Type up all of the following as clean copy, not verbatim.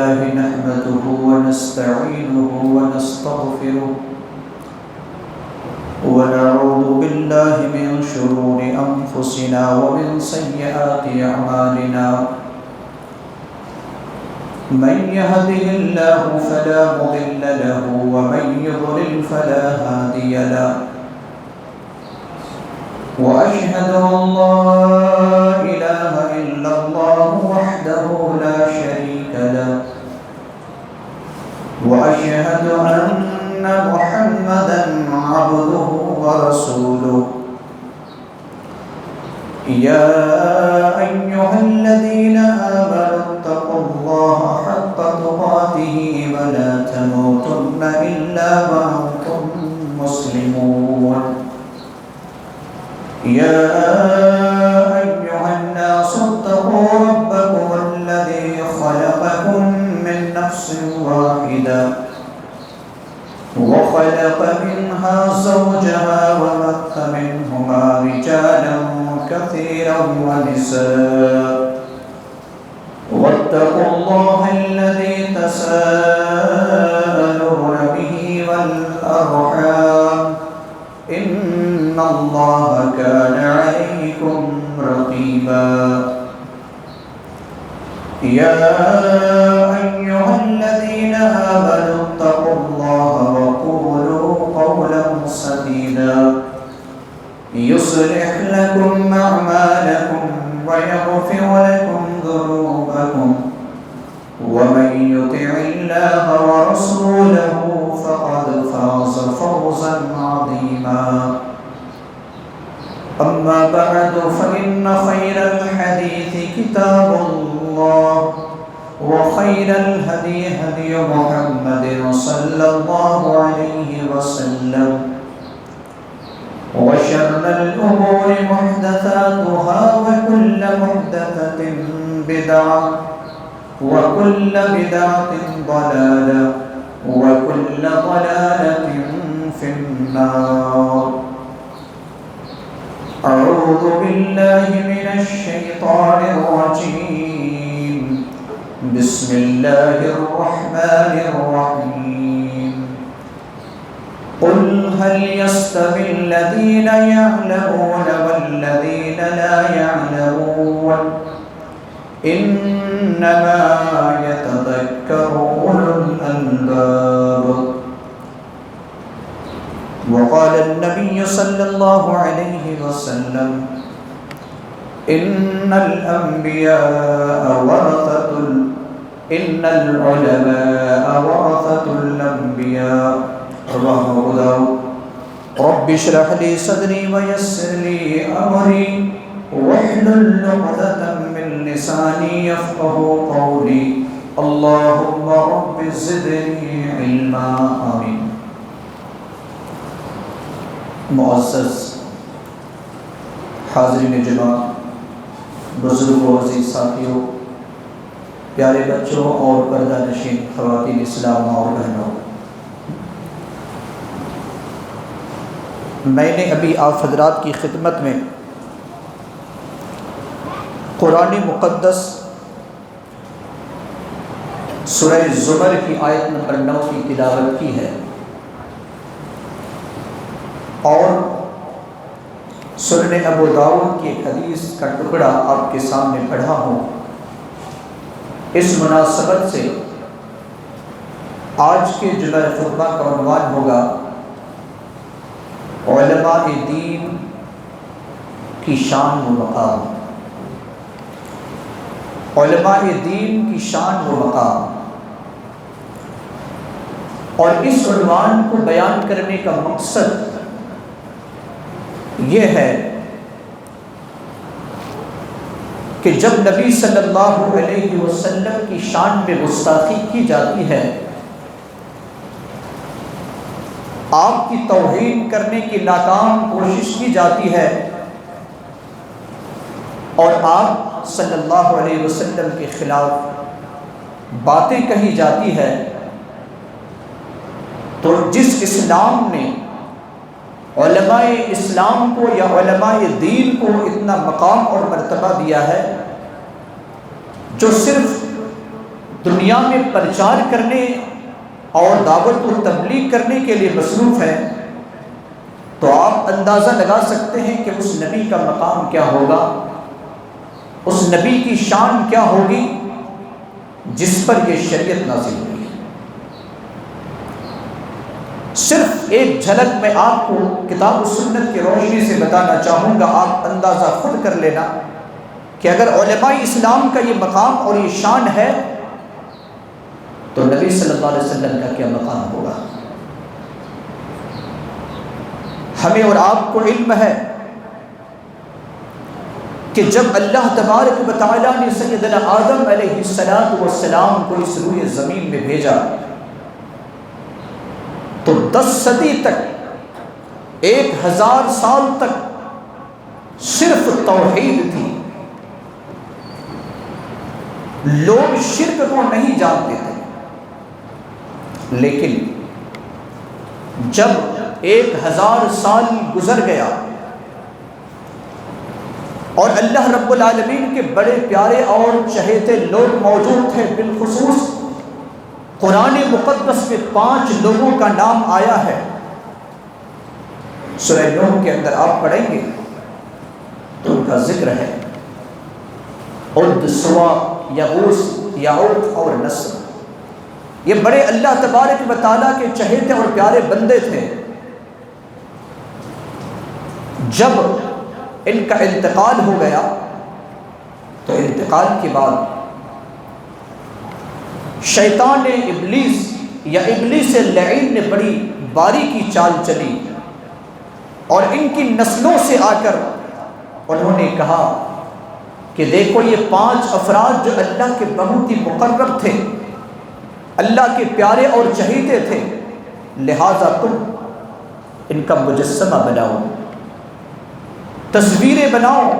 الله نحمده ونستعينه ونستغفره ونعوذ بالله من شرور أنفسنا ومن سيئات أعمالنا من يهده الله فلا مضل له ومن يضلل فلا هادي له وأشهد أن لا إله إلا الله وحده لا شريك له وأشهد أن محمدا عبده ورسوله يا أيها الذين آمنوا اتقوا الله حق تقاته ولا تموتن إلا وأنتم مسلمون يا أيها الناس اتقوا ربكم الذي خلقكم من نفس واحدة وخلق منها زوجها وبث منهما رجالا كثيرا ونساء واتقوا الله الذي تساءلون به والأرحام إن الله كان عليكم رقيبا يا أيها الذين آمنوا اتقوا الله وقولوا قولا سديدا يصلح لكم أعمالكم ويغفر لكم ذنوبكم ومن يطع الله ورسوله فقد فاز فوزا عظيما أما بعد فإن خير الحديث كتاب الله وخير الهدي هدي محمد صلى الله عليه وسلم وشر الأمور محدثاتها وكل محدثة بدعة وكل بدعة ضلالة وكل ضلالة في النار أعوذ بالله من الشيطان الرجيم بسم الله الرحمن الرحيم قل هل يستوي الذين يعلمون والذين لا يعلمون إنما يتذكر أولو الألباب وقال النبي صلى الله عليه وسلم إن العلماء ورثة الأنبياء رواه أبو داود رب اشرح لي صدري ويسر لي أمري واحلل عقدة من لساني يفقه قولي اللهم رب زدني علما آمين. معزز حاضرین جمع، بزرگوں، عزیز ساتھیوں، پیارے بچوں اور پردہ نشین خواتین اسلام اور بہنوں، میں نے ابھی آپ حضرات کی خدمت میں قرآن مقدس سورہ زمر کی آیت نمبر 9 کی تلاوت کی ہے اور سنن ابو داؤد کی حدیث کا ٹکڑا آپ کے سامنے پڑھا ہوں۔ اس مناسبت سے آج کے جمعہ خطبہ کا عنوان ہوگا علماء دین کی شان و مقام۔ علماء دین کی شان و مقام، اور اس عنوان کو بیان کرنے کا مقصد یہ ہے کہ جب نبی صلی اللہ علیہ وسلم کی شان میں گستاخی کی جاتی ہے، آپ کی توہین کرنے کی ناکام کوشش کی جاتی ہے اور آپ صلی اللہ علیہ وسلم کے خلاف باتیں کہی جاتی ہے، تو جس اسلام نے علماء اسلام کو یا علماء دین کو اتنا مقام اور مرتبہ دیا ہے، جو صرف دنیا میں پرچار کرنے اور دعوت و تبلیغ کرنے کے لیے مصروف ہیں، تو آپ اندازہ لگا سکتے ہیں کہ اس نبی کا مقام کیا ہوگا، اس نبی کی شان کیا ہوگی جس پر یہ شریعت نازل ہوئی۔ صرف ایک جھلک میں آپ کو کتاب و سنت کی روشنی سے بتانا چاہوں گا، آپ اندازہ خود کر لینا کہ اگر علماء اسلام کا یہ مقام اور یہ شان ہے تو نبی صلی اللہ علیہ وسلم کا کیا مقام ہوگا۔ ہمیں اور آپ کو علم ہے کہ جب اللہ تبارک و تعالیٰ نے سیدنا آدم علیہ السلام کو اس روئے زمین میں بھیجا تو 10 صدی تک 1000 سال تک صرف توحید تھی، لوگ شرک کو نہیں جانتے تھے۔ لیکن جب 1000 سال گزر گیا اور اللہ رب العالمین کے بڑے پیارے اور چہیتے لوگ موجود تھے، بالخصوص قرآن مقدس میں 5 لوگوں کا نام آیا ہے۔ سورہ نوح کے اندر آپ پڑھیں گے تو ان کا ذکر ہے، عد، سوا، یغوث، یعوق اور نصر۔ یہ بڑے اللہ تبارک و تعالیٰ کے چہیتے اور پیارے بندے تھے۔ جب ان کا انتقال ہو گیا تو انتقال کے بعد شیطان ابلیس یا ابلیس لعین نے بڑی باریکی چال چلی اور ان کی نسلوں سے آ کر انہوں نے کہا کہ دیکھو یہ 5 افراد جو اللہ کے بہت ہی مقرب تھے، اللہ کے پیارے اور چہیتے تھے، لہذا تم ان کا مجسمہ بناؤ، تصویریں بناؤ،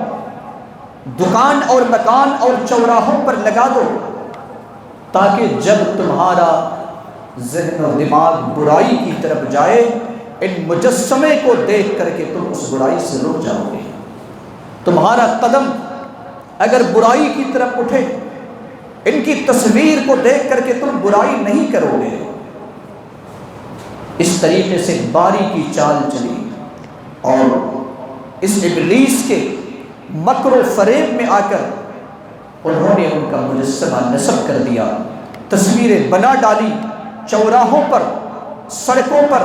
دکان اور مکان اور چوراہوں پر لگا دو، تاکہ جب تمہارا ذہن و دماغ برائی کی طرف جائے ان مجسمے کو دیکھ کر کے تم اس برائی سے رک جاؤ گے۔ تمہارا قدم اگر برائی کی طرف اٹھے، ان کی تصویر کو دیکھ کر کے تم برائی نہیں کرو گے۔ اس طریقے سے باریکی چال چلی اور اس ابلیس کے مکر و فریب میں آ کر انہوں نے ان کا مجسمہ نصب کر دیا، تصویریں بنا ڈالی چوراہوں پر، سڑکوں پر،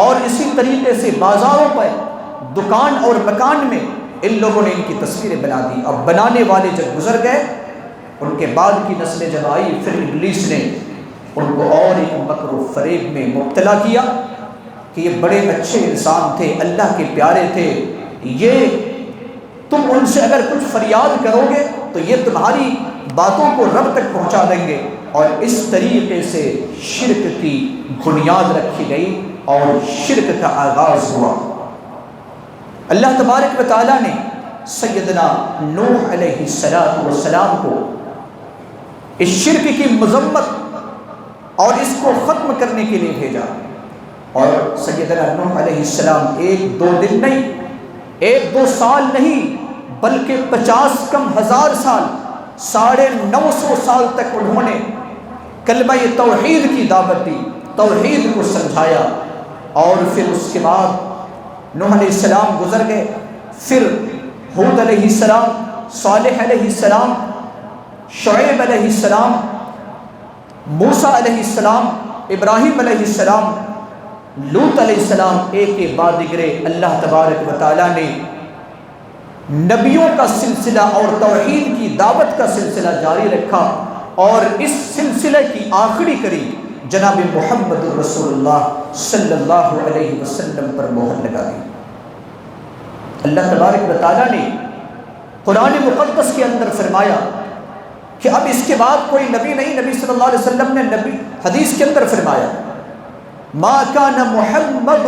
اور اسی طریقے سے بازاروں پر، دکان اور مکان میں ان لوگوں نے ان کی تصویریں بنا دی۔ اب بنانے والے جب گزر گئے، ان کے بعد کی نسلیں جب آئی، پھر ابلیس نے ان کو اور ایک مکر و فریب میں مبتلا کیا کہ یہ بڑے اچھے انسان تھے، اللہ کے پیارے تھے، یہ تم ان سے اگر کچھ فریاد کرو گے تو یہ تمہاری باتوں کو رب تک پہنچا دیں گے، اور اس طریقے سے شرک کی بنیاد رکھی گئی اور شرک کا آغاز ہوا۔ اللہ تبارک و تعالیٰ نے سیدنا نوح علیہ السلام کو اس شرک کی مذمت اور اس کو ختم کرنے کے لیے بھیجا، اور سیدنا نوح علیہ السلام 1-2 دن نہیں، 1-2 سال نہیں، بلکہ 50 کم 1000 سال، 950 سال تک انہوں نے کلمہ توحید کی دعوت دی، توحید کو سمجھایا۔ اور پھر اس کے بعد نوح علیہ السلام گزر گئے، پھر ہود علیہ السلام، صالح علیہ السلام، شعیب علیہ السلام، موسیٰ علیہ السلام، ابراہیم علیہ السلام، لوط علیہ السلام، ایک کے بعد دیگرے اللہ تبارک و تعالیٰ نے نبیوں کا سلسلہ اور توحید کی دعوت کا سلسلہ جاری رکھا، اور اس سلسلے کی آخری کڑی جناب محمد رسول اللہ صلی اللہ علیہ وسلم پر مہر لگا دی۔ اللہ تبارک و تعالیٰ نے قرآن مقدس کے اندر فرمایا کہ اب اس کے بعد کوئی نبی نہیں، نبی صلی اللہ علیہ وسلم نے نبی حدیث کے اندر فرمایا ما کان محمد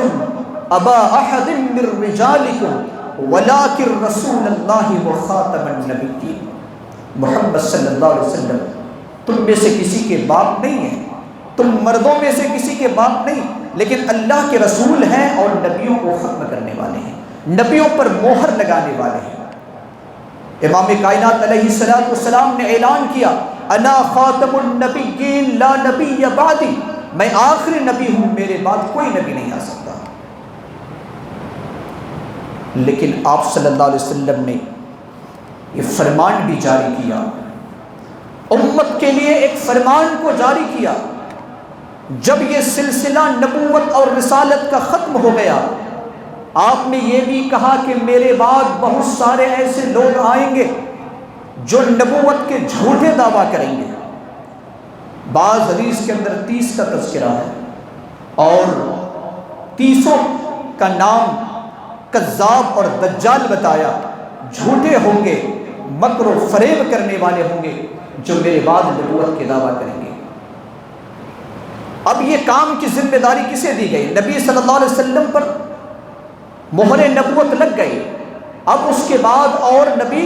ابا احد من رجالکم ولکن رسول اللہ وخاتم النبیین۔ محمد صلی اللہ علیہ وسلم تم میں سے کسی کے باپ نہیں ہیں، تم مردوں میں سے کسی کے باپ نہیں، لیکن اللہ کے رسول ہیں اور نبیوں کو ختم کرنے والے ہیں، نبیوں پر مہر لگانے والے ہیں۔ امام کائنات علیہ السلام نے اعلان کیا انا خاتم النبیین لا نبی بعدی، میں آخری نبی ہوں، میرے بعد کوئی نبی نہیں آ سکتا۔ لیکن آپ صلی اللہ علیہ وسلم نے یہ فرمان بھی جاری کیا، امت کے لیے ایک فرمان کو جاری کیا۔ جب یہ سلسلہ نبوت اور رسالت کا ختم ہو گیا، آپ نے یہ بھی کہا کہ میرے بعد بہت سارے ایسے لوگ آئیں گے جو نبوت کے جھوٹے دعویٰ کریں گے۔ بعض حدیث کے اندر 30 کا تذکرہ ہے اور 30 کا نام کذاب اور دجال بتایا، جھوٹے ہوں گے، مکر و فریب کرنے والے ہوں گے جو میرے بعد نبوت کے دعویٰ کریں گے۔ اب یہ کام کی ذمہ داری کسے دی گئی؟ نبی صلی اللہ علیہ وسلم پر مہر نبوت لگ گئی، اب اس کے بعد اور نبی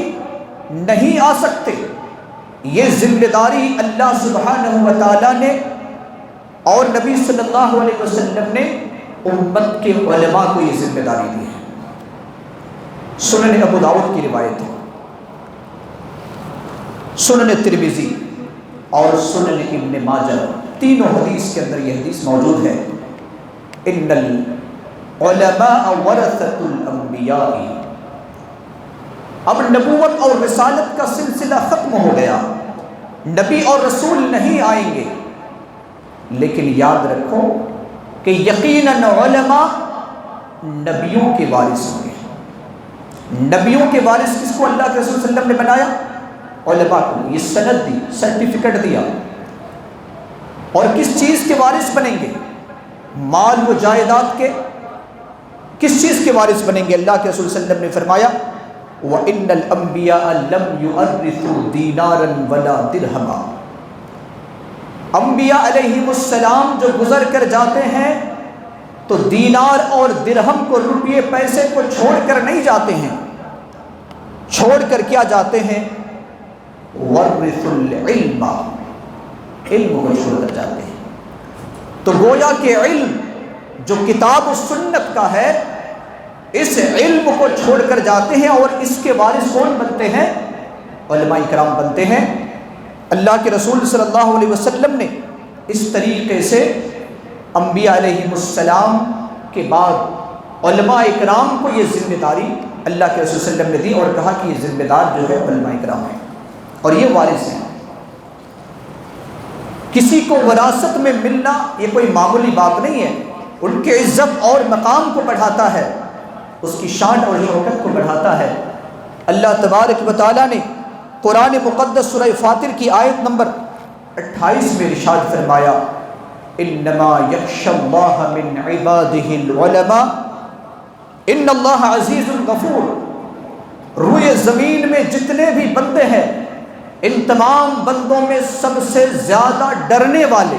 نہیں آ سکتے۔ یہ ذمہ داری اللہ سبحانہ و تعالیٰ نے اور نبی صلی اللہ علیہ وسلم نے امت کے علماء کو یہ ذمہ داری دی ہے۔ سنن ابو داؤد کی روایت ہے، سنن ترمذی اور سنن ابن ماجہ، تینوں حدیث کے اندر یہ حدیث موجود ہے، ان العلماء ورثۃ الانبیاء۔ اب نبوت اور رسالت کا سلسلہ ختم ہو گیا، نبی اور رسول نہیں آئیں گے، لیکن یاد رکھو کہ یقیناً علماء نبیوں کے وارث ہوں گے۔ نبیوں کے وارث کس کو اللہ کے رسول صلی اللہ علیہ وسلم نے بنایا؟ علماء کو۔ یہ سند دی، سرٹیفکیٹ دیا۔ اور کس چیز کے وارث بنیں گے؟ مال و جائیداد کے۔ کس چیز کے وارث بنیں گے؟ اللہ کے رسول صلی اللہ علیہ وسلم نے فرمایا وَإِنَّ الْأَنْبِيَاءَ لَمْ يُؤَرِّثُوا دِينَارًا وَلَا دِرْهَمًا۔ انبیاء علیہم السلام جو گزر کر جاتے ہیں تو دینار اور درہم کو، روپیے پیسے کو چھوڑ کر نہیں جاتے ہیں، چھوڑ کر کیا جاتے ہیں؟ وَرِّثُوا الْعِلْمَ، علم کو چھوڑ کر جاتے ہیں۔ تو گویا کہ علم جو کتاب و سنت کا ہے، اس علم کو چھوڑ کر جاتے ہیں، اور اس کے وارث کون بنتے ہیں؟ علماء کرام بنتے ہیں۔ اللہ کے رسول صلی اللہ علیہ وسلم نے اس طریقے سے انبیاء علیہم السلام کے بعد علماء کرام کو یہ ذمہ داری اللہ کے رسول صلی اللہ علیہ وسلم نے دی، اور کہا کہ یہ ذمہ دار جو ہے علماء کرام ہیں اور یہ وارث ہیں۔ کسی کو وراثت میں ملنا یہ کوئی معمولی بات نہیں ہے، ان کے عزت اور مقام کو بڑھاتا ہے، اس کی شان اور شوکت کو بڑھاتا ہے۔ اللہ تبارک و تعالیٰ نے قرآن مقدس سورہ فاطر کی آیت نمبر 28 میں ارشاد فرمایا انما یخشی اللہ من عبادہ العلماء ان اللہ عزیز غفور۔ روئے زمین میں جتنے بھی بندے ہیں، ان تمام بندوں میں سب سے زیادہ ڈرنے والے،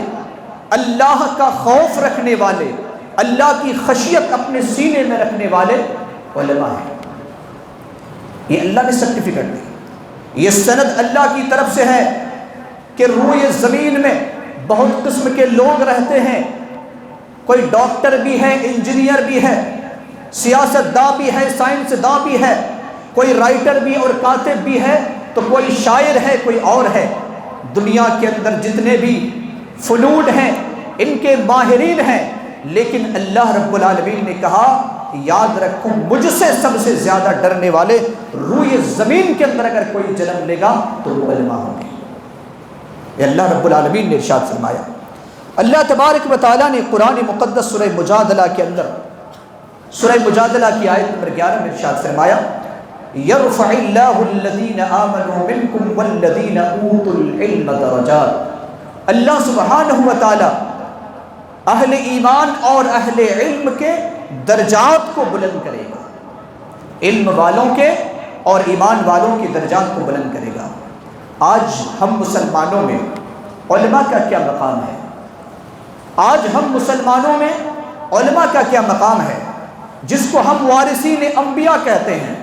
اللہ کا خوف رکھنے والے، اللہ کی خشیت اپنے سینے میں رکھنے والے علماء ہیں۔ یہ اللہ نے سرٹیفکیٹ دی، یہ سند اللہ کی طرف سے ہے کہ روئے زمین میں بہت قسم کے لوگ رہتے ہیں، کوئی ڈاکٹر بھی ہے، انجینئر بھی ہے، سیاست داں بھی ہے، سائنس داں بھی ہے، کوئی رائٹر بھی اور کاتب بھی ہے، تو کوئی شاعر ہے، کوئی اور ہے۔ دنیا کے اندر جتنے بھی فنون ہیں ان کے ماہرین ہیں، لیکن اللہ رب العالمین نے کہا یاد رکھو مجھ سے سب سے زیادہ ڈرنے والے روئے زمین کے اندر اگر کوئی جنم لے گا تو وہ علماء ہوں گے۔ یہ اللہ رب العالمین نے ارشاد فرمایا۔ اللہ تبارک و تعالیٰ نے قرآن مقدس سورہ مجادلہ کے اندر، سورہ مجادلہ کی آیت نمبر 11 میں ارشاد فرمایا یرفع اللہ الذین آمنوا منکم والذین اوتوا العلم درجات۔ اللہ سبحانہ و تعالیٰ اہل ایمان اور اہل علم کے درجات کو بلند کرے گا، علم والوں کے اور ایمان والوں کے درجات کو بلند کرے گا۔ آج ہم مسلمانوں میں علماء کا کیا مقام ہے؟ آج ہم مسلمانوں میں علماء کا کیا مقام ہے، جس کو ہم وارثین انبیاء کہتے ہیں؟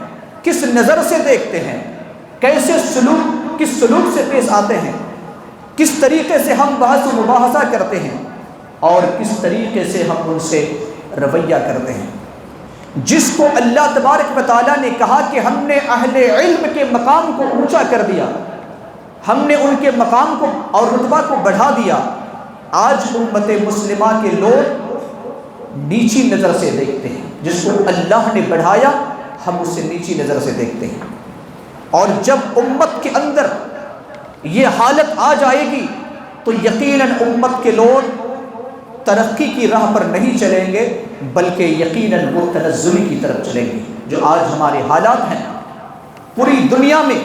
کس نظر سے دیکھتے ہیں؟ کیسے سلوک، کس سلوک سے پیش آتے ہیں؟ کس طریقے سے ہم بحث و مباحثہ کرتے ہیں اور کس طریقے سے ہم ان سے رویہ کرتے ہیں؟ جس کو اللہ تبارک و تعالیٰ نے کہا کہ ہم نے اہل علم کے مقام کو اونچا کر دیا، ہم نے ان کے مقام کو اور رتبہ کو بڑھا دیا۔ آج امت مسلمہ کے لوگ نیچی نظر سے دیکھتے ہیں، جس کو اللہ نے بڑھایا ہم اسے نیچی نظر سے دیکھتے ہیں۔ اور جب امت کے اندر یہ حالت آ جائے گی تو یقیناً امت کے لوگ ترقی کی راہ پر نہیں چلیں گے، بلکہ یقیناً وہ تنزلی کی طرف چلیں گے، جو آج ہمارے حالات ہیں۔ پوری دنیا میں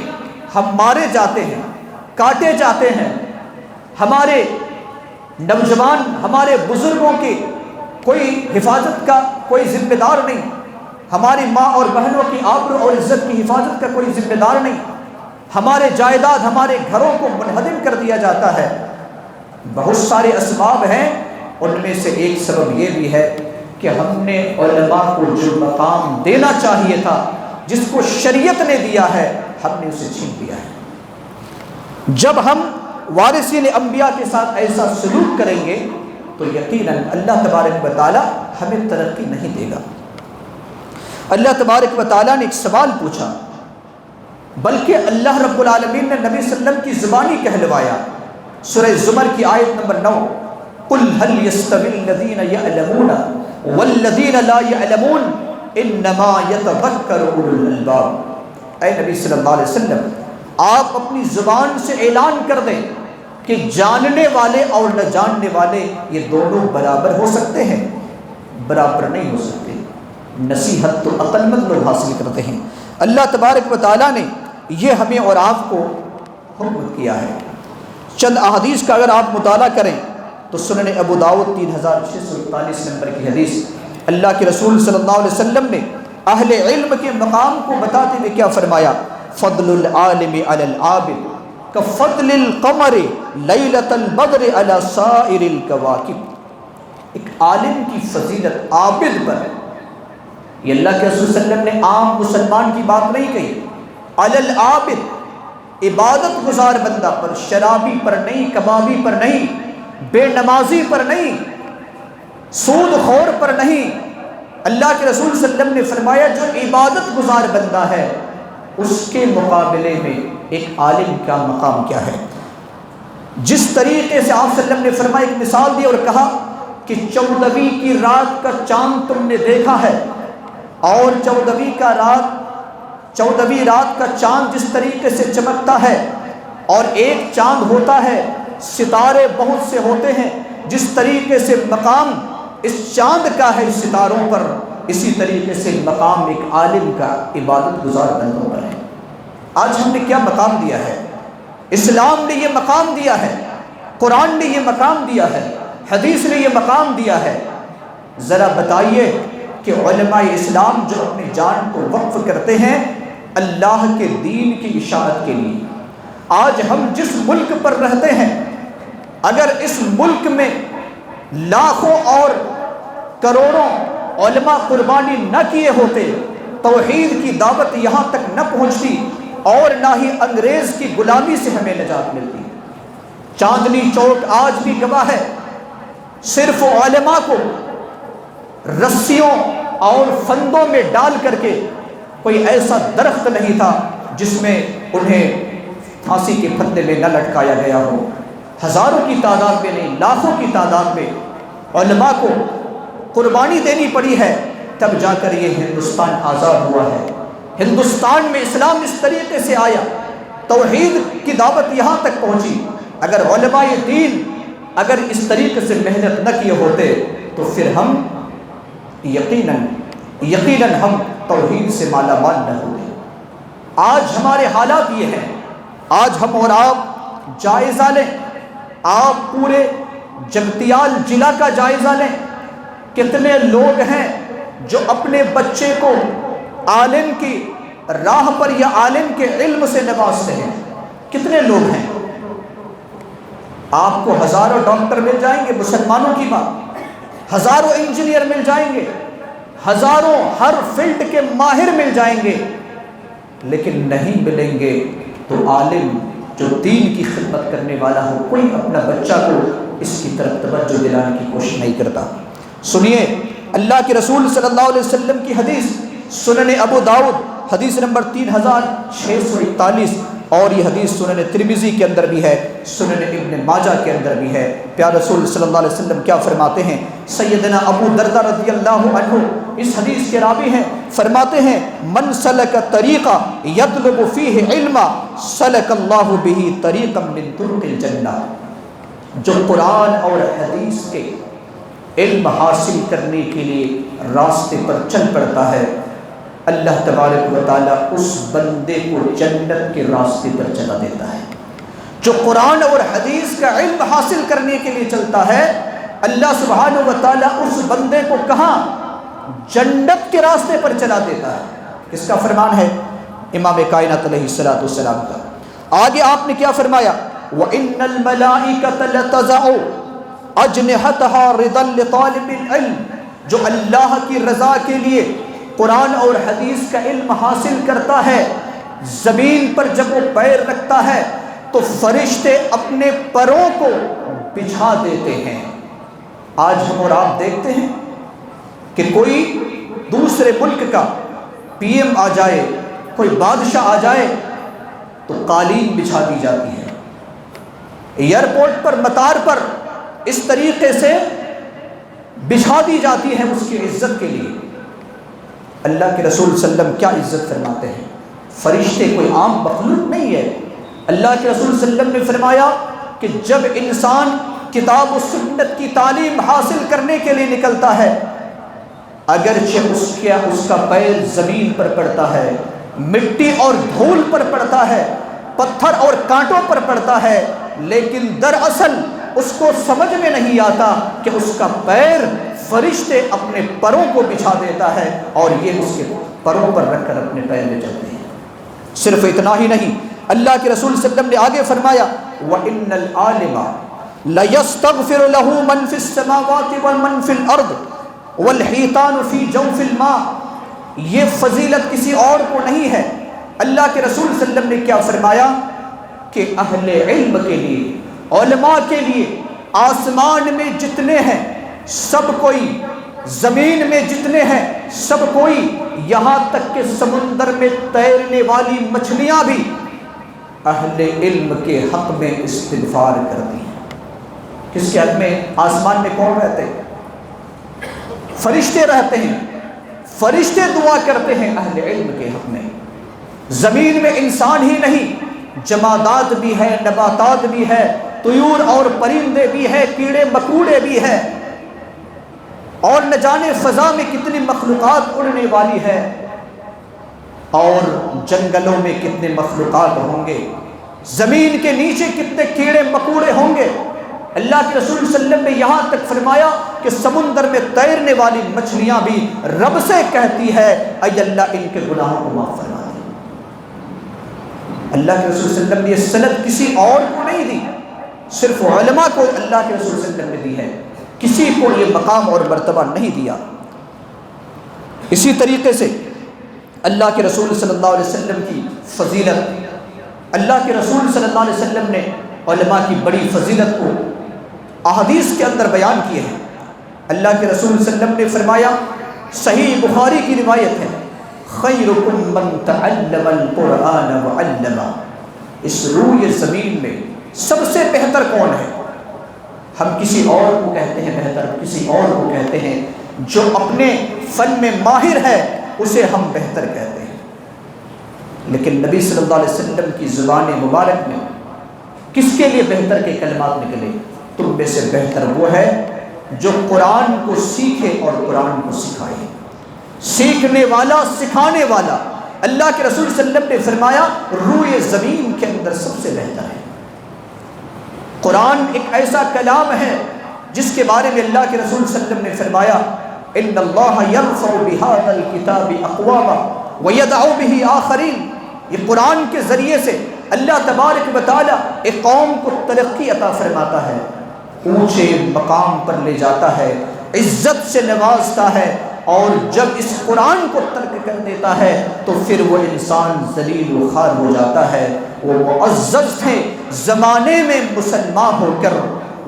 ہم مارے جاتے ہیں، کاٹے جاتے ہیں، ہمارے نوجوان، ہمارے بزرگوں کی کوئی حفاظت کا کوئی ذمہ دار نہیں، ہماری ماں اور بہنوں کی آبرو اور عزت کی حفاظت کا کوئی ذمہ دار نہیں، ہمارے جائیداد، ہمارے گھروں کو منہدم کر دیا جاتا ہے۔ بہت سارے اسباب ہیں، ان میں سے ایک سبب یہ بھی ہے کہ ہم نے علماء کو جو مقام دینا چاہیے تھا، جس کو شریعت نے دیا ہے، ہم نے اسے چھین لیا ہے۔ جب ہم وارثین انبیاء کے ساتھ ایسا سلوک کریں گے تو یقیناً اللہ تبارک و تعالی ہمیں ترقی نہیں دے گا۔ اللہ تبارک و تعالیٰ نے ایک سوال پوچھا، بلکہ اللہ رب العالمین نے نبی صلی اللہ علیہ وسلم کی زبانی کہلوایا۔ سورہ زمر کی آیت نمبر 9، قُلْ هَلْ يَسْتَوِي الَّذِينَ يَعْلَمُونَ وَالَّذِينَ لَا يَعْلَمُونَ إِنَّمَا يَتَذَكَّرُ أُولُو الْأَلْبَابِ۔ اے نبی صلی اللہ علیہ وسلم، آپ اپنی زبان سے اعلان کر دیں کہ جاننے والے اور نہ جاننے والے یہ دونوں برابر ہو سکتے ہیں؟ برابر نہیں ہو سکتے۔ نصیحت تو عقل مند لوگ حاصل کرتے ہیں۔ اللہ تبارک و تعالیٰ نے یہ ہمیں اور آپ کو حکم کیا ہے۔ چند احادیث کا اگر آپ مطالعہ کریں تو سنن ابو داؤد 3641 نمبر کی حدیث، اللہ کے رسول صلی اللہ علیہ وسلم نے اہل علم کے مقام کو بتاتے ہوئے کیا فرمایا؟ فضل العالم علی العابد کفضل القمر لیلۃ البدر علی سائر الکواکب۔ ایک عالم کی فضیلت عابد پر، یہ اللہ کے رسول صلی اللہ علیہ وسلم نے عام مسلمان کی بات نہیں کہی، علی العابد، عبادت گزار بندہ پر، شرابی پر نہیں، کبابی پر نہیں، بے نمازی پر نہیں، سود خور پر نہیں۔ اللہ کے رسول صلی اللہ علیہ وسلم نے فرمایا جو عبادت گزار بندہ ہے اس کے مقابلے میں ایک عالم کا مقام کیا ہے۔ جس طریقے سے آپ صلی اللہ علیہ وسلم نے فرمایا، ایک مثال دی اور کہا کہ 14ویں کی رات کا چاند تم نے دیکھا ہے، اور 14ویں رات کا چاند جس طریقے سے چمکتا ہے، اور ایک چاند ہوتا ہے، ستارے بہت سے ہوتے ہیں، جس طریقے سے مقام اس چاند کا ہے اس ستاروں پر، اسی طریقے سے مقام ایک عالم کا عبادت گزار بندوں پر ہے۔ آج ہم نے کیا مقام دیا ہے؟ اسلام نے یہ مقام دیا ہے، قرآن نے یہ مقام دیا ہے، حدیث نے یہ مقام دیا ہے۔ ذرا بتائیے کہ علماء اسلام جو اپنی جان کو وقف کرتے ہیں اللہ کے دین کی اشاعت کے لیے، آج ہم جس ملک پر رہتے ہیں، اگر اس ملک میں لاکھوں اور کروڑوں علماء قربانی نہ کیے ہوتے، توحید کی دعوت یہاں تک نہ پہنچتی، اور نہ ہی انگریز کی غلامی سے ہمیں نجات ملتی۔ چاندنی چوک آج بھی گواہ ہے، صرف علماء کو رسیوں اور فندوں میں ڈال کر کے کوئی ایسا درخت نہیں تھا جس میں انہیں پھانسی کے پھندے میں نہ لٹکایا گیا ہو۔ ہزاروں کی تعداد میں نہیں، لاکھوں کی تعداد میں علماء کو قربانی دینی پڑی ہے، تب جا کر یہ ہندوستان آزاد ہوا ہے۔ ہندوستان میں اسلام اس طریقے سے آیا، توحید کی دعوت یہاں تک پہنچی۔ اگر علماء دین اگر اس طریقے سے محنت نہ کیے ہوتے تو پھر ہم یقیناً ہم توحید سے مالا مال نہ ہوتے۔ آج ہمارے حالات یہ ہیں، آج ہم اور آپ جائزہ لیں، آپ پورے جگتیال ضلع کا جائزہ لیں، کتنے لوگ ہیں جو اپنے بچے کو عالم کی راہ پر یا عالم کے علم سے نوازتے ہیں؟ کتنے لوگ ہیں؟ آپ کو ہزاروں ڈاکٹر مل جائیں گے، مسلمانوں کی بات، ہزاروں انجینئر مل جائیں گے، ہزاروں ہر فیلڈ کے ماہر مل جائیں گے، لیکن نہیں ملیں گے تو عالم جو دین کی خدمت کرنے والا ہو، کوئی اپنا بچہ کو اس کی طرف توجہ دلانے کی کوشش نہیں کرتا۔ سنیے اللہ کے رسول صلی اللہ علیہ وسلم کی حدیث، سنن ابو داؤد حدیث نمبر 3641، اور یہ حدیث سنن ترمذی کے اندر بھی ہے، سنن ابن ماجہ کے اندر بھی ہے۔ پیارے رسول صلی اللہ علیہ وسلم کیا فرماتے ہیں؟ سیدنا ابو دردہ رضی اللہ عنہ اس حدیث کے راوی ہیں، فرماتے ہیں من سلک طریقہ یطلب فیہ علما سلک اللہ بہ طریقا من طرق الجنہ، جو قرآن اور حدیث کے علم حاصل کرنے کے لیے راستے پر چل پڑتا ہے، اللہ تبارک و تعالیٰ اس بندے کو جنت کے راستے پر چلا دیتا ہے۔ جو قرآن اور حدیث کا علم حاصل کرنے کے لیے چلتا ہے، اللہ سبحانہ و تعالیٰ اس بندے کو کہاں؟ جنت کے راستے پر چلا دیتا ہے۔ کس کا فرمان ہے؟ امام کائنات علیہ الصلوۃ والسلام کا۔ آگے آپ نے کیا فرمایا؟ وَإِنَّ الْمَلَائِكَةَ لَتَضَعُ أَجْنِحَتَهَا رِضًا لِطَالِبِ الْعِلْمِ، جو اللہ کی رضا کے لیے قرآن اور حدیث کا علم حاصل کرتا ہے، زمین پر جب وہ پیر رکھتا ہے تو فرشتے اپنے پروں کو بچھا دیتے ہیں۔ آج ہم اور آپ دیکھتے ہیں کہ کوئی دوسرے ملک کا پی ایم آ جائے، کوئی بادشاہ آ جائے تو قالین بچھا دی جاتی ہے، ایئرپورٹ پر، مطار پر اس طریقے سے بچھا دی جاتی ہے اس کی عزت کے لیے۔ اللہ کے رسول صلی اللہ علیہ وسلم کیا عزت فرماتے ہیں؟ فرشتے کوئی عام مخلوق نہیں ہے۔ اللہ کے رسول صلی اللہ علیہ وسلم نے فرمایا کہ جب انسان کتاب و سنت کی تعلیم حاصل کرنے کے لیے نکلتا ہے، اگرچہ اس کا پیر زمین پر پڑتا ہے، مٹی اور دھول پر پڑتا ہے، پتھر اور کانٹوں پر پڑتا ہے، لیکن دراصل اس کو سمجھ میں نہیں آتا کہ اس کا پیر فرشتے اپنے پروں کو بچھا دیتا ہے اور یہ اس کے پروں پر رکھ کر اپنے پیر میں چلتے ہیں۔ صرف اتنا ہی نہیں، اللہ کے رسول صلی اللہ علیہ وسلم نے آگے فرمایا وَإِنَّ الْعَالِمَ لَيَسْتَغْفِرُ لَهُ مَنْ فِي السَّمَاوَاتِ وَمَنْ فِي الْأَرْضِ وَالْحِيطَانُ فِي جَوْفِ الْمَاءِ، یہ فضیلت کسی اور کو نہیں ہے۔ اللہ کے رسول صلی اللہ علیہ وسلم نے کیا فرمایا کہ اہل علم کے لیے، علماء کے لیے آسمان میں جتنے ہیں سب کوئی، زمین میں جتنے ہیں سب کوئی، یہاں تک کہ سمندر میں تیرنے والی مچھلیاں بھی اہل علم کے حق میں استغفار کرتی ہیں۔ کس کے حق میں؟ آسمان میں کون رہتے ہیں؟ فرشتے رہتے ہیں، فرشتے دعا کرتے ہیں اہل علم کے حق میں۔ زمین میں انسان ہی نہیں، جمادات بھی ہے، نباتات بھی ہے، طیور اور پرندے بھی ہیں، کیڑے مکوڑے بھی ہیں، اور نہ جانے فضا میں کتنی مخلوقات اڑنے والی ہے، اور جنگلوں میں کتنے مخلوقات ہوں گے، زمین کے نیچے کتنے کیڑے مکوڑے ہوں گے۔ اللہ کے رسول صلی اللہ علیہ وسلم نے یہاں تک فرمایا کہ سمندر میں تیرنے والی مچھلیاں بھی رب سے کہتی ہے اے اللہ ان کے گناہوں کو معاف فرما دے۔ اللہ کے رسول صلی اللہ علیہ وسلم نے یہ سند کسی اور کو نہیں دی، صرف علماء کو اللہ کے رسول صلی اللہ علیہ وسلم نے دی ہے، کسی کو یہ مقام اور مرتبہ نہیں دیا۔ اسی طریقے سے اللہ کے رسول صلی اللہ علیہ وسلم کی فضیلت، اللہ کے رسول صلی اللہ علیہ وسلم نے علماء کی بڑی فضیلت کو احادیث کے اندر بیان کیے ہیں۔ اللہ کے رسول صلی اللہ علیہ وسلم نے فرمایا، صحیح بخاری کی روایت ہے، خیرکم من تعلم القرآن وعلمہ، اس روئے زمین میں سب سے بہتر کون ہے؟ ہم کسی اور کو کہتے ہیں بہتر، کسی اور کو کہتے ہیں، جو اپنے فن میں ماہر ہے اسے ہم بہتر کہتے ہیں، لیکن نبی صلی اللہ علیہ وسلم کی زبان مبارک میں کس کے لیے بہتر کے کلمات نکلے؟ تم میں سے بہتر وہ ہے جو قرآن کو سیکھے اور قرآن کو سکھائے، سیکھنے والا، سکھانے والا۔ اللہ کے رسول صلی اللہ علیہ وسلم نے فرمایا روئے زمین کے اندر سب سے بہتر ہے۔ قرآن ایک ایسا کلام ہے جس کے بارے میں اللہ کے رسول صلی اللہ علیہ وسلم نے فرمایا ان اللہ یرفع بہذا الکتاب اقواما ویدع بہ آخرین، یہ قرآن کے ذریعے سے اللہ تبارک و تعالی ایک قوم کو ترقی عطا فرماتا ہے، اونچے مقام پر لے جاتا ہے، عزت سے نوازتا ہے، اور جب اس قرآن کو ترک کر دیتا ہے تو پھر وہ انسان ذلیل و خوار ہو جاتا ہے۔ وہ معزز تھے زمانے میں مسلمان ہو کر،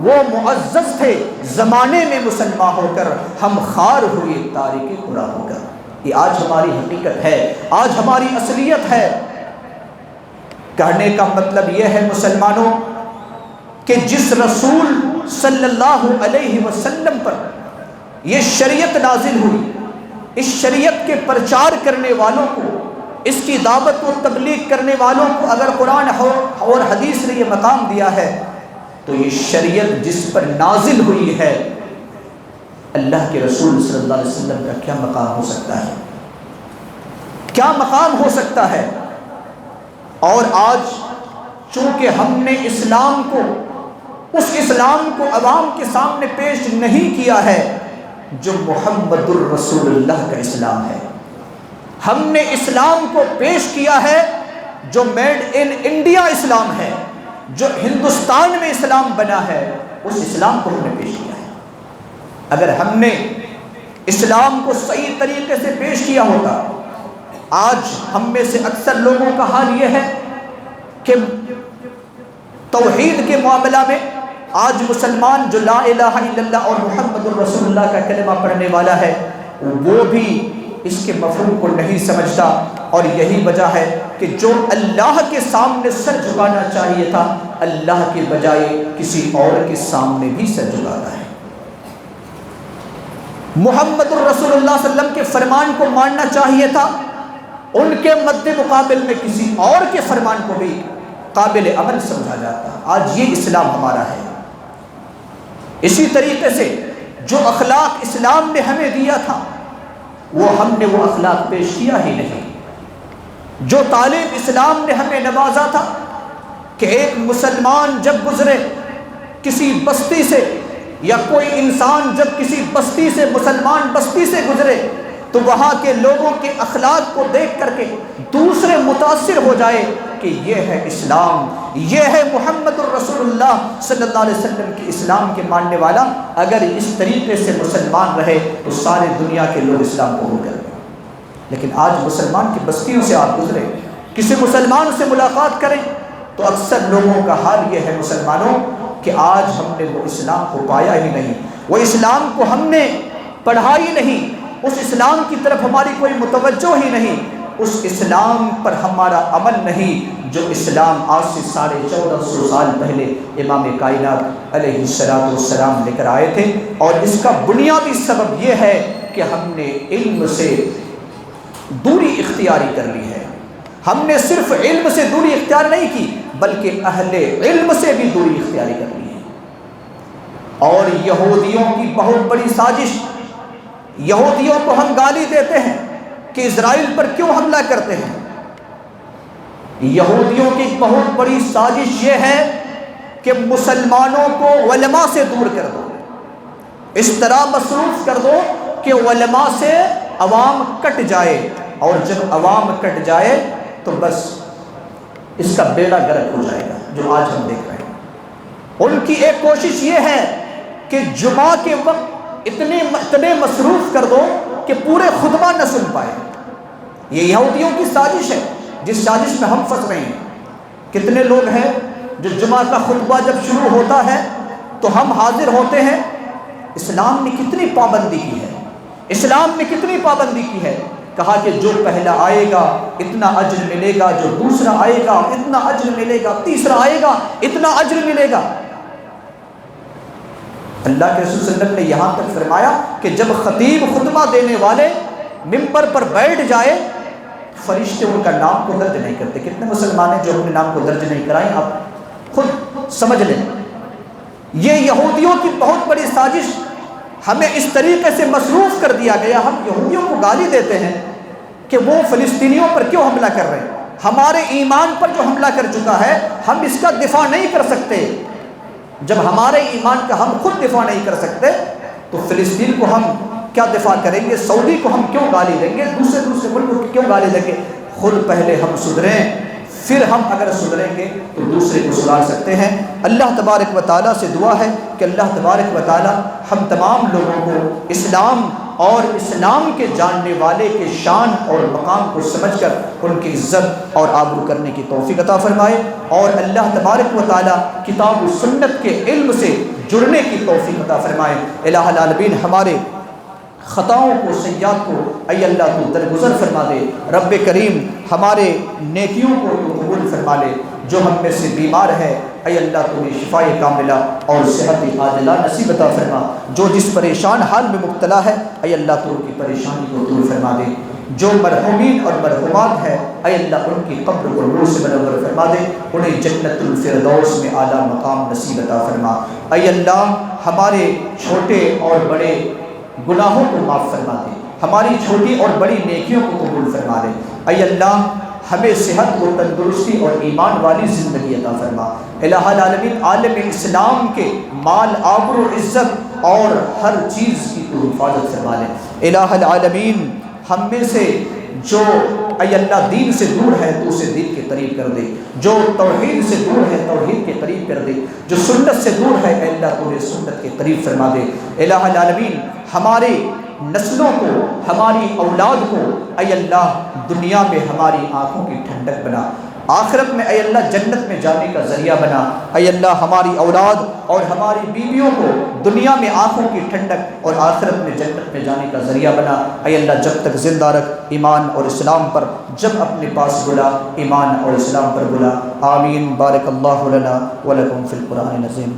وہ معزز تھے زمانے میں مسلمان ہو کر، ہم خوار ہوئے تارک قرآن ہو کر۔ یہ آج ہماری حقیقت ہے، آج ہماری اصلیت ہے۔ کہنے کا مطلب یہ ہے مسلمانوں کہ جس رسول صلی اللہ علیہ وسلم پر یہ شریعت نازل ہوئی، اس شریعت کے پرچار کرنے والوں کو، اس کی دعوت و تبلیغ کرنے والوں کو اگر قرآن اور حدیث نے یہ مقام دیا ہے تو یہ شریعت جس پر نازل ہوئی ہے، اللہ کے رسول صلی اللہ علیہ وسلم کا کیا مقام ہو سکتا ہے؟ کیا مقام ہو سکتا ہے؟ اور آج چونکہ ہم نے اسلام کو، اس اسلام کو عوام کے سامنے پیش نہیں کیا ہے جو محمد الرسول اللہ کا اسلام ہے، ہم نے اسلام کو پیش کیا ہے جو میڈ ان انڈیا اسلام ہے، جو ہندوستان میں اسلام بنا ہے، اس اسلام کو ہم نے پیش کیا ہے۔ اگر ہم نے اسلام کو صحیح طریقے سے پیش کیا ہوتا، آج ہم میں سے اکثر لوگوں کا حال یہ ہے کہ توحید کے معاملہ میں آج مسلمان جو لا الہ الا اللہ اور محمد الرسول اللہ کا کلمہ پڑھنے والا ہے وہ بھی اس کے مفہوم کو نہیں سمجھتا، اور یہی وجہ ہے کہ جو اللہ کے سامنے سر جھکانا چاہیے تھا اللہ کے بجائے کسی اور کے سامنے بھی سر جھکاتا ہے۔ محمد الرسول اللہ صلی اللہ علیہ وسلم کے فرمان کو ماننا چاہیے تھا، ان کے مد مقابل میں کسی اور کے فرمان کو بھی قابل عمل سمجھا جاتا۔ آج یہ اسلام ہمارا ہے۔ اسی طریقے سے جو اخلاق اسلام نے ہمیں دیا تھا ہم نے وہ اخلاق پیش کیا ہی نہیں۔ جو تعلیم اسلام نے ہمیں نوازا تھا کہ ایک مسلمان جب گزرے کسی بستی سے، یا کوئی انسان جب کسی بستی سے، مسلمان بستی سے گزرے تو وہاں کے لوگوں کے اخلاق کو دیکھ کر کے دوسرے متاثر ہو جائے کہ یہ ہے اسلام، یہ ہے محمد الرسول اللہ صلی اللہ علیہ وسلم کے اسلام کے ماننے والا۔ اگر اس طریقے سے مسلمان رہے تو سارے دنیا کے لوگ اسلام قبول کریں۔ لیکن آج مسلمان کی بستیوں سے آپ گزرے، کسی مسلمان سے ملاقات کریں تو اکثر لوگوں کا حال یہ ہے مسلمانوں کہ آج ہم نے وہ اسلام کو پایا ہی نہیں، وہ اسلام کو ہم نے پڑھا ہی نہیں، اس اسلام کی طرف ہماری کوئی متوجہ ہی نہیں، اس اسلام پر ہمارا عمل نہیں جو اسلام آج سے 1450 سال پہلے امام کائنات علیہ السلام لے کر آئے تھے۔ اور اس کا بنیادی سبب یہ ہے کہ ہم نے علم سے دوری اختیاری کر لی ہے۔ ہم نے صرف علم سے دوری اختیار نہیں کی بلکہ اہل علم سے بھی دوری اختیاری کر لی ہے۔ اور یہودیوں کی بہت بڑی سازش، یہودیوں کو ہم گالی دیتے ہیں کہ اسرائیل پر کیوں حملہ کرتے ہیں۔ یہودیوں کی بہت بڑی سازش یہ ہے کہ مسلمانوں کو علماء سے دور کر دو، اس طرح مصروف کر دو کہ علماء سے عوام کٹ جائے، اور جب عوام کٹ جائے تو بس اس کا بیڑا غرق ہو جائے گا، جو آج ہم دیکھ رہے ہیں۔ ان کی ایک کوشش یہ ہے کہ جمعہ کے وقت اتنے مصروف کر دو کہ پورے خطبہ نہ سن پائے۔ یہ یہودیوں کی سازش ہے جس سازش میں ہم پھنس رہے ہیں۔ کتنے لوگ ہیں جو جمعہ کا خطبہ جب شروع ہوتا ہے تو ہم حاضر ہوتے ہیں۔ اسلام نے کتنی پابندی کی ہے، اسلام نے کتنی پابندی کی ہے۔ کہا کہ جو پہلا آئے گا اتنا اجر ملے گا، جو دوسرا آئے گا اتنا اجر ملے گا، تیسرا آئے گا اتنا اجر ملے گا۔ اللہ کے رسول صلی اللہ علیہ وسلم نے یہاں تک فرمایا کہ جب خطیب خطبہ دینے والے ممبر پر بیٹھ جائے فرشتے ان کا نام کو درج نہیں کرتے۔ کتنے مسلمان ہیں جو اپنے نام کو درج نہیں کرائیں، آپ خود سمجھ لیں۔ یہ یہودیوں کی بہت بڑی سازش، ہمیں اس طریقے سے مصروف کر دیا گیا۔ ہم یہودیوں کو گالی دیتے ہیں کہ وہ فلسطینیوں پر کیوں حملہ کر رہے ہیں۔ ہمارے ایمان پر جو حملہ کر چکا ہے ہم اس کا دفاع نہیں کر سکتے۔ جب ہمارے ایمان کا ہم خود دفاع نہیں کر سکتے تو فلسطین کو ہم کیا دفاع کریں گے؟ سعودی کو ہم کیوں گالی دیں گے؟ دوسرے ملک کو کیوں گالی دیں گے؟ خود پہلے ہم سدھریں، پھر ہم اگر سدھریں گے تو دوسرے کو سدھار سکتے ہیں۔ اللہ تبارک و تعالیٰ سے دعا ہے کہ اللہ تبارک و تعالیٰ ہم تمام لوگوں کو اسلام اور اسلام کے جاننے والے کے شان اور مقام کو سمجھ کر ان کی عزت اور آبرو کرنے کی توفیق عطا فرمائے، اور اللہ تبارک و تعالیٰ کتاب و سنت کے علم سے جڑنے کی توفیق عطا فرمائے۔ الہ العالمین ہمارے خطاؤں کو، سیئات کو اے اللہ تو درگزر فرما دے۔ رب کریم ہمارے نیکیوں کو تو قبول فرما لے۔ جو ہم میں سے بیمار ہے اے اللہ تو انہیں شفاء کاملہ اور صحت عاجلہ نصیب عطا فرما۔ جو جس پریشان حال میں مبتلا ہے اے اللہ تو ان کی پریشانی کو دور فرما دے۔ جو مرحومین اور مرحومات ہیں اے اللہ ان کی قبر کو نور سے منور فرما دے، انہیں جنت الفردوس میں اعلیٰ مقام نصیب عطا فرما۔ اے اللہ ہمارے چھوٹے اور بڑے گناہوں کو معاف فرما دے، ہماری چھوٹی اور بڑی نیکیوں کو قبول فرما دے۔ اے اللہ ہمیں صحت و تندرستی اور ایمان والی زندگی عطا فرما۔ الہ العالمین عالم اسلام کے مال آبرو عزت اور ہر چیز کی تو حفاظت فرما لے۔ الہ العالمین ہم میں سے جو اے اللہ دین سے دور ہے تو اسے دین کے قریب کر دے، جو توحید سے دور ہے توحید کے قریب کر دے، جو سنت سے دور ہے اے اللہ تو انہیں سنت کے قریب فرما دے۔ الہ العالمین ہمارے نسلوں کو، ہماری اولاد کو اے اللہ دنیا میں ہماری آنکھوں کی ٹھنڈک بنا، آخرت میں اے اللہ جنت میں جانے کا ذریعہ بنا۔ اے اللہ ہماری اولاد اور ہماری بیویوں کو دنیا میں آنکھوں کی ٹھنڈک اور آخرت میں جنت میں جانے کا ذریعہ بنا۔ اے اللہ جب تک زندہ رکھ ایمان اور اسلام پر، جب اپنے پاس بلا ایمان اور اسلام پر بلا۔ آمین۔ بارک اللہ لنا ولکم فی القرآن العظیم۔